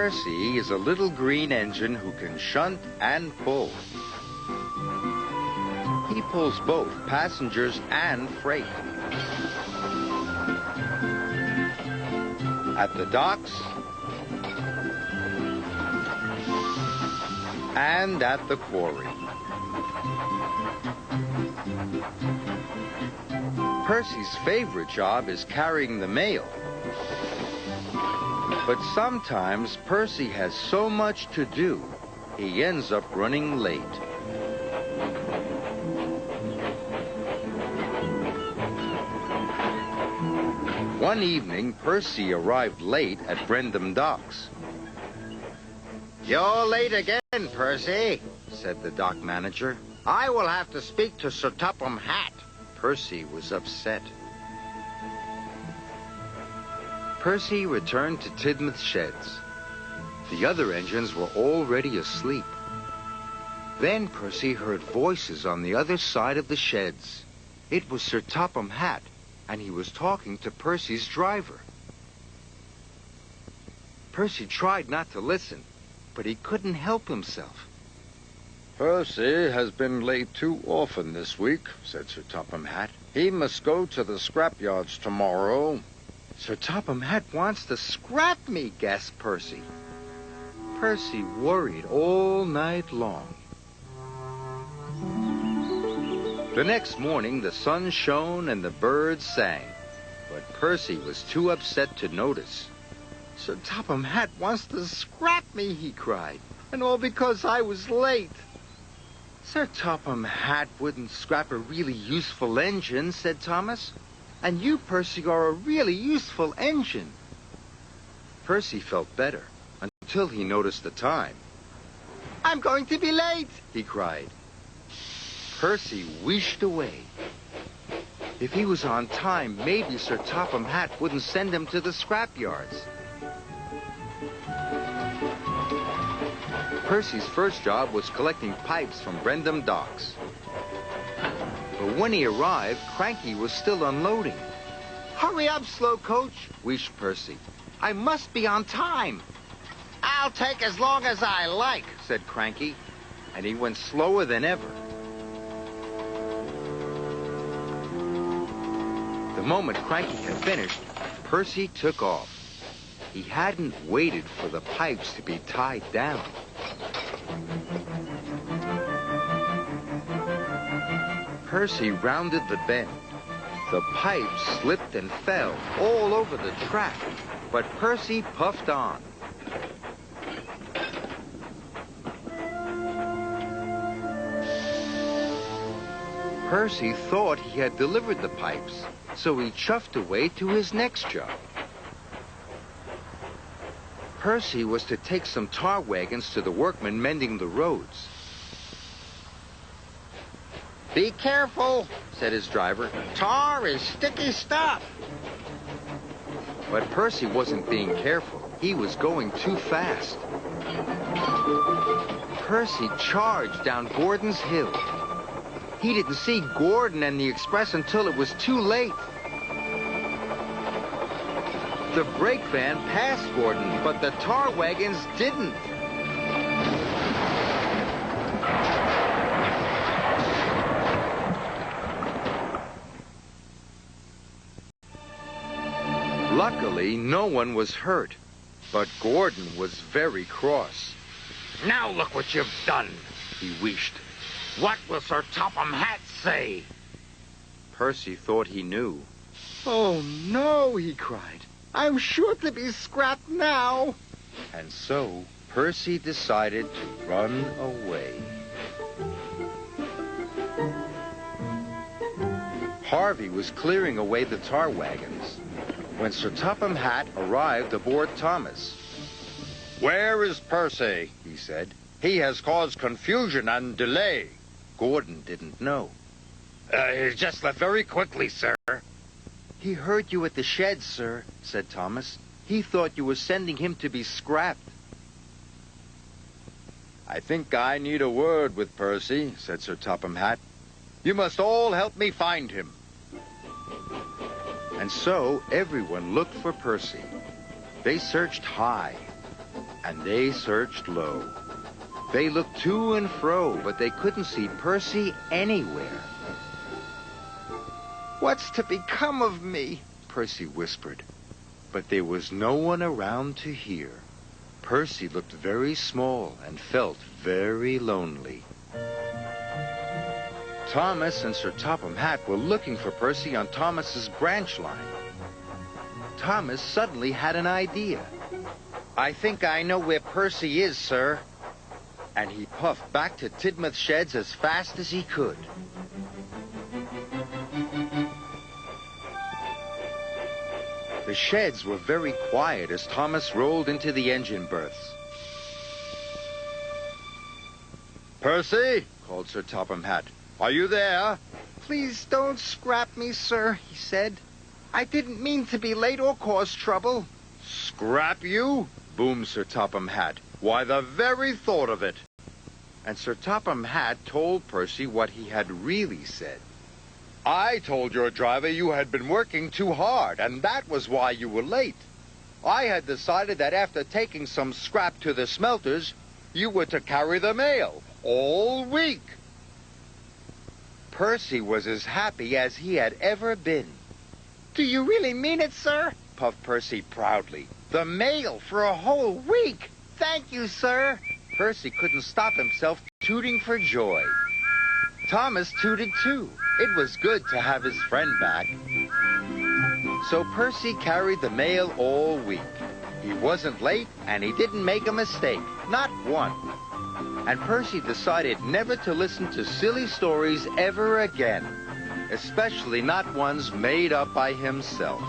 Percy is a little green engine who can shunt and pull. He pulls both passengers and freight. At the docks and at the quarry. Percy's favorite job is carrying the mail. But sometimes Percy has so much to do, he ends up running late. One evening, Percy arrived late at Brendam Docks. "You're late again, Percy," said the dock manager. "I will have to speak to Sir Topham Hatt." Percy was upset. Percy returned to Tidmouth's sheds. The other engines were already asleep. Then Percy heard voices on the other side of the sheds. It was Sir Topham Hatt, and he was talking to Percy's driver. Percy tried not to listen, but he couldn't help himself. "Percy has been late too often this week," said Sir Topham Hatt. "He must go to the scrapyards tomorrow." "Sir Topham Hatt wants to scrap me," gasped Percy. Percy worried all night long. The next morning, the sun shone and the birds sang, but Percy was too upset to notice. "Sir Topham Hatt wants to scrap me," he cried, "and all because I was late." "Sir Topham Hatt wouldn't scrap a really useful engine," said Thomas. "And you, Percy, are a really useful engine." Percy felt better until he noticed the time. "I'm going to be late," he cried. Percy wished away. If he was on time, maybe Sir Topham Hatt wouldn't send him to the scrapyards. Percy's first job was collecting pipes from Brendam Docks. But when he arrived, Cranky was still unloading. "Hurry up, slow coach," wished Percy. "I must be on time." "I'll take as long as I like," said Cranky, and he went slower than ever. The moment Cranky had finished, Percy took off. He hadn't waited for the pipes to be tied down. Percy rounded the bend. The pipes slipped and fell all over the track, but Percy puffed on. Percy thought he had delivered the pipes, so he chuffed away to his next job. Percy was to take some tar wagons to the workmen mending the roads. "Be careful," said his driver. "Tar is sticky stuff." But Percy wasn't being careful. He was going too fast. Percy charged down Gordon's Hill. He didn't see Gordon and the express until it was too late. The brake van passed Gordon, but the tar wagons didn't. Luckily, no one was hurt, but Gordon was very cross. "Now look what you've done," he wished. "What will Sir Topham Hatt say?" Percy thought he knew. "Oh, no," he cried. "I'm sure to be scrapped now." And so Percy decided to run away. Harvey was clearing away the tar wagons when Sir Topham Hatt arrived aboard Thomas. "Where is Percy?" he said. "He has caused confusion and delay." Gordon didn't know. He just left very quickly, sir." "He heard you at the shed, sir," said Thomas. "He thought you were sending him to be scrapped." "I think I need a word with Percy," said Sir Topham Hatt. "You must all help me find him." And so everyone looked for Percy. They searched high and they searched low. They looked to and fro, but they couldn't see Percy anywhere. "What's to become of me?" Percy whispered. But there was no one around to hear. Percy looked very small and felt very lonely. Thomas and Sir Topham Hatt were looking for Percy on Thomas's branch line. Thomas suddenly had an idea. "I think I know where Percy is, sir." And he puffed back to Tidmouth Sheds as fast as he could. The sheds were very quiet as Thomas rolled into the engine berths. Percy, called Sir Topham Hatt. Are you there? "Please don't scrap me, sir," he said. "I didn't mean to be late or cause trouble." Scrap you? Boomed Sir Topham Hatt. Why, the very thought of it. And Sir Topham Hatt told Percy what he had really said. I told your driver you had been working too hard, and that was why you were late. I had decided that after taking some scrap to the smelters, you were to carry the mail all week. Percy was as happy as he had ever been. "Do you really mean it, sir?" puffed Percy proudly. "The mail for a whole week! "Thank you, sir." Percy couldn't stop himself tooting for joy. Thomas tooted too. It was good to have his friend back. So Percy carried the mail all week. He wasn't late, and he didn't make a mistake, not one. And Percy decided never to listen to silly stories ever again, especially not ones made up by himself.